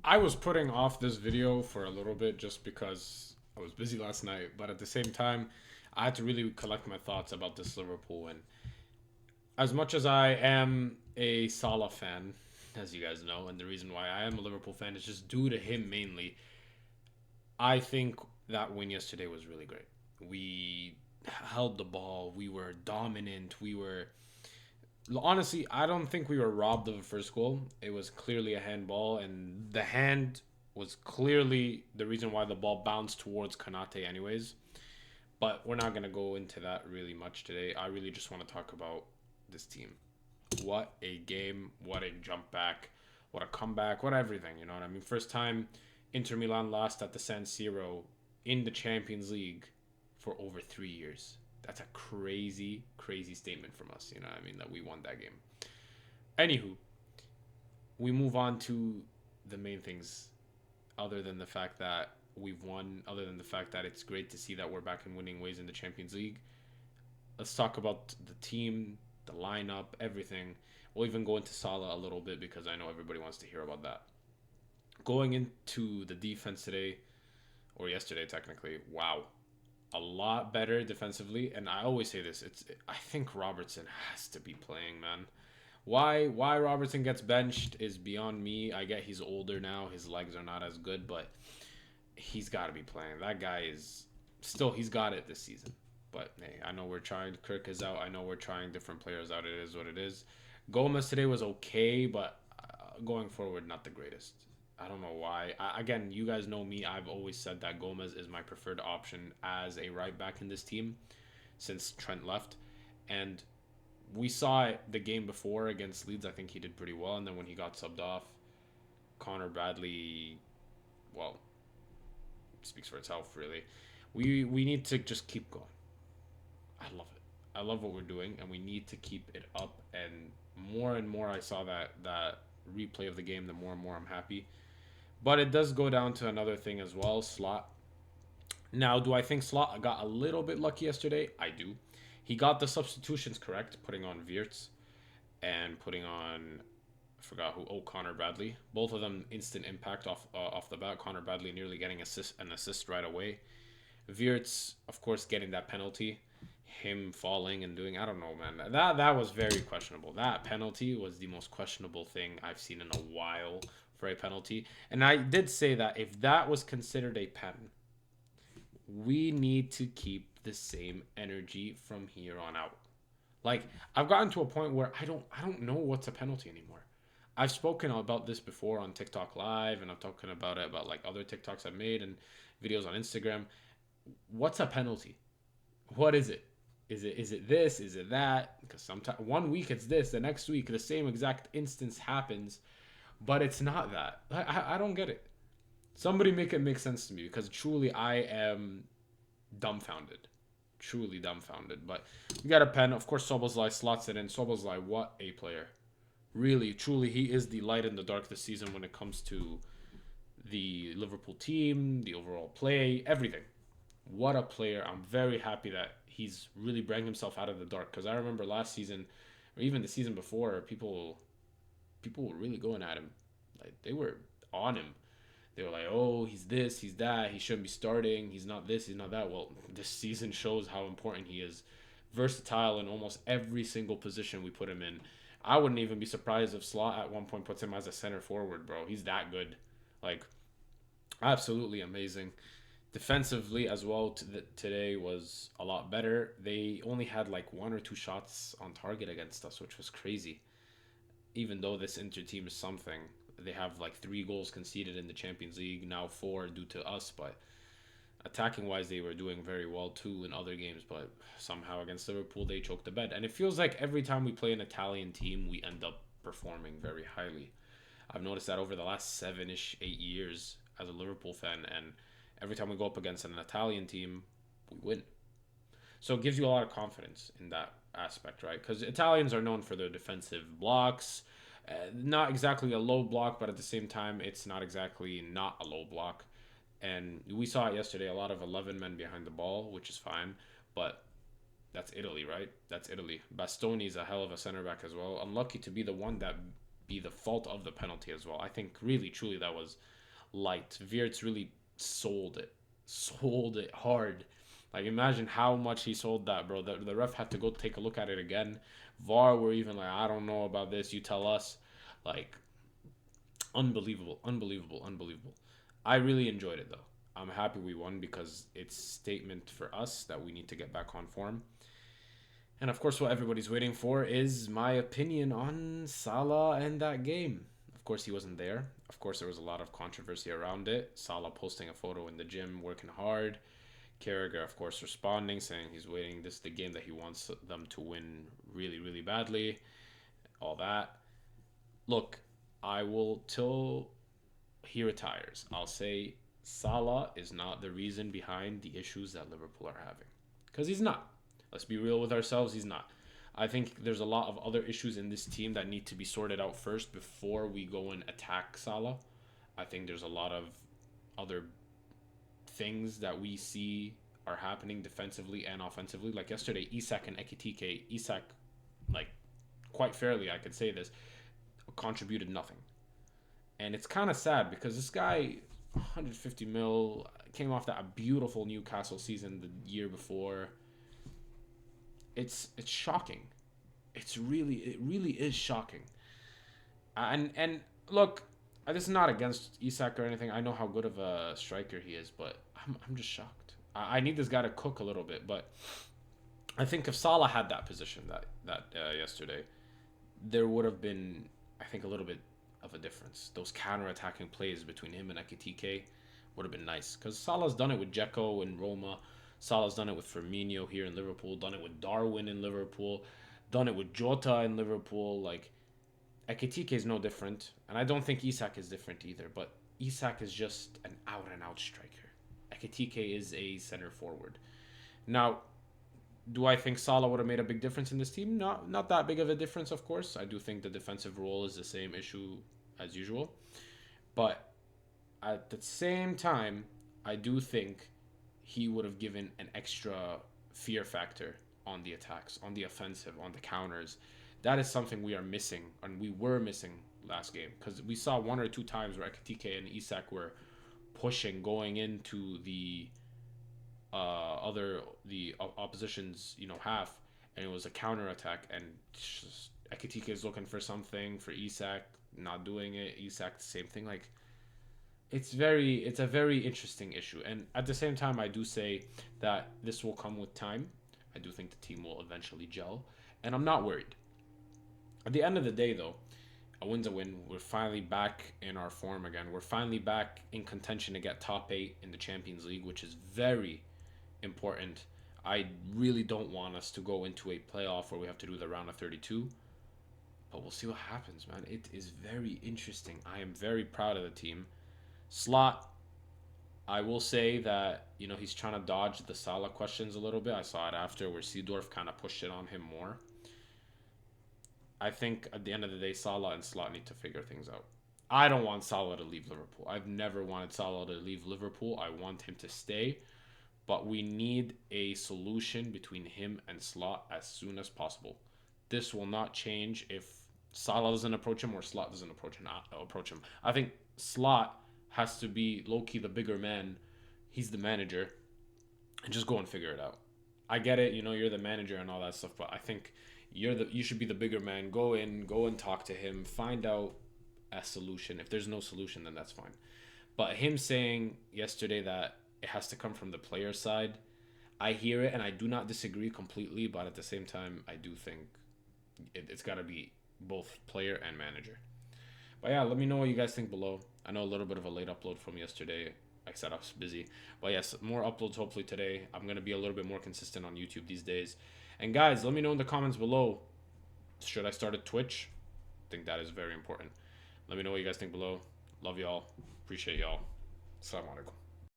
I was putting off this video for a little bit just because I was busy last night, but at the same time, I had to really collect my thoughts about this Liverpool win. As much as I am a Salah fan, as you guys know, and the reason why I am a Liverpool fan is just due to him mainly, I think that win yesterday was really great. We held the ball, we were dominant, we were honestly, I don't think we were robbed of a first goal. It was clearly a handball, and the hand was clearly the reason why the ball bounced towards Kanate, anyways. But we're not going to go into that really much today. I really just want to talk about this team. What a game. What a jump back. What a comeback. What everything. You know what I mean? First time Inter Milan lost at the San Siro in the Champions League for over 3 years. That's a crazy, crazy statement from us. You know what I mean? That we won that game. Anywho, we move on to the main things other than the fact that we've won, other than the fact that it's great to see that we're back in winning ways in the Champions League. Let's talk about the team, the lineup, everything. We'll even go into Salah a little bit because I know everybody wants to hear about that. Going into the defense today, or yesterday technically, wow. A lot better defensively, and I always say this, I think Robertson has to be playing, man. Why Robertson gets benched is beyond me. I get he's older now, his legs are not as good, but he's got to be playing. That guy is still, he's got it this season. But hey, I know we're trying. Kirk is out. I know we're trying different players out. It is what it is. Gomez today was okay, but going forward, not the greatest. I don't know why. Again, you guys know me. I've always said that Gomez is my preferred option as a right back in this team since Trent left. And we saw it the game before against Leeds. I think he did pretty well. And then when he got subbed off, Connor Bradley, well, speaks for itself, really. We need to just keep going. I love it. I love what we're doing, and we need to keep it up. And more I saw that replay of the game, the more and more I'm happy. But it does go down to another thing as well, Slot. Now, do I think Slot got a little bit lucky yesterday? I do. He got the substitutions correct, putting on Wirtz and putting on, I forgot who, Connor Bradley. Both of them instant impact off the bat. Connor Bradley nearly getting an assist right away. Wirtz, of course, getting that penalty. Him falling and doing, I don't know, man. That was very questionable. That penalty was the most questionable thing I've seen in a while for a penalty. And I did say that if that was considered a pen, we need to keep the same energy from here on out. Like, I've gotten to a point where I don't know what's a penalty anymore. I've spoken about this before on TikTok Live, and I'm talking about it about like other TikToks I've made and videos on Instagram. What's a penalty? What is it? Is it this? Is it that? Because sometimes one week it's this, the next week the same exact instance happens, but it's not that. I don't get it. Somebody make it make sense to me because truly I am dumbfounded. Truly dumbfounded. But we got a pen. Of course, Soboslai slots it in. Soboslai, what a player. Really, truly, he is the light in the dark this season when it comes to the Liverpool team, the overall play, everything. What a player. I'm very happy that he's really bringing himself out of the dark. Because I remember last season, or even the season before, people were really going at him. Like, they were on him. They were like, oh, he's this, he's that, he shouldn't be starting, he's not this, he's not that. Well, this season shows how important he is. Versatile in almost every single position we put him in. I wouldn't even be surprised if Slot at one point puts him as a center forward, bro. He's that good. Like, absolutely amazing. Defensively as well, today was a lot better. They only had like one or two shots on target against us, which was crazy. Even though this Inter team is something, they have like 3 goals conceded in the Champions League, now 4 due to us. But attacking wise, they were doing very well too in other games. But somehow against Liverpool, they choked the bed. And it feels like every time we play an Italian team, we end up performing very highly. I've noticed that over the last 7-ish, 8 years as a Liverpool fan, and every time we go up against an Italian team, we win. So it gives you a lot of confidence in that aspect, right? Because Italians are known for their defensive blocks. Not exactly a low block, but at the same time, it's not exactly not a low block. And we saw it yesterday, a lot of 11 men behind the ball, which is fine. But that's Italy, right? That's Italy. Bastoni's a hell of a center back as well. Unlucky to be the one that be the fault of the penalty as well. I think really, truly that was light. Wirtz really sold it hard. Like, imagine how much he sold that, bro. The ref had to go take a look at it again. VAR were even like, I don't know about this. You tell us. Like, unbelievable, unbelievable, unbelievable. I really enjoyed it though. I'm happy we won because it's statement for us that we need to get back on form. And of course, what everybody's waiting for is my opinion on Salah and that game. Of course, he wasn't there. Of course, there was a lot of controversy around it. Salah posting a photo in the gym, working hard. Carragher, of course, responding, saying he's waiting. This is the game that he wants them to win really, really badly. All that. Look, I will, till he retires, I'll say Salah is not the reason behind the issues that Liverpool are having. Because he's not. Let's be real with ourselves, he's not. I think there's a lot of other issues in this team that need to be sorted out first before we go and attack Salah. I think there's a lot of other things that we see are happening defensively and offensively. Like yesterday, Isak and Ekitike, Isak, like, quite fairly, I could say this, contributed nothing. And it's kind of sad because this guy, 150 mil, came off that beautiful Newcastle season the year before. It's shocking. It really is shocking. And look, this is not against Isak or anything. I know how good of a striker he is, but I'm just shocked. I need this guy to cook a little bit, but I think if Salah had that position that yesterday, there would have been, I think, a little bit of a difference. Those counter-attacking plays between him and Ekitike would have been nice. Because Salah's done it with Dzeko in Roma. Salah's done it with Firmino here in Liverpool. Done it with Darwin in Liverpool. Done it with Jota in Liverpool. Like, Ekitike is no different. And I don't think Isak is different either. But Isak is just an out-and-out striker. Ekitike is a center forward. Now, do I think Salah would have made a big difference in this team? Not that big of a difference, of course. I do think the defensive role is the same issue as usual. But at the same time, I do think he would have given an extra fear factor on the attacks, on the offensive, on the counters. That is something we are missing, and we were missing last game. Because we saw one or two times where Ekitike and Isak were pushing, going into the opposition's half, and it was a counter attack, and Ekitike is looking for something for Isak, not doing it. Isak the same thing. Like, it's a very interesting issue, and at the same time, I do say that this will come with time. I do think the team will eventually gel, and I'm not worried. At the end of the day, though, a win's a win. We're finally back in our form again. We're finally back in contention to get top 8 in the Champions League, which is very important. I really don't want us to go into a playoff where we have to do the round of 32, but we'll see what happens, man. It is very interesting. I am very proud of the team. Slot, I will say that, he's trying to dodge the Salah questions a little bit. I saw it after where Seedorf kind of pushed it on him more. I think at the end of the day, Salah and Slot need to figure things out. I don't want Salah to leave Liverpool. I've never wanted Salah to leave Liverpool. I want him to stay. But we need a solution between him and Slot as soon as possible. This will not change if Salah doesn't approach him or Slot doesn't approach him. I think Slot has to be low-key the bigger man. He's the manager. And just go and figure it out. I get it, you're the manager and all that stuff, but I think you should be the bigger man. Go and talk to him. Find out a solution. If there's no solution, then that's fine. But him saying yesterday that it has to come from the player side, I hear it and I do not disagree completely, but at the same time, I do think it's got to be both player and manager. But yeah, let me know what you guys think below. I know a little bit of a late upload from yesterday. Like I said, I was busy. But yes, more uploads hopefully today. I'm going to be a little bit more consistent on YouTube these days. And guys, let me know in the comments below, should I start a Twitch? I think that is very important. Let me know what you guys think below. Love y'all. Appreciate y'all. Assalamu alaikum.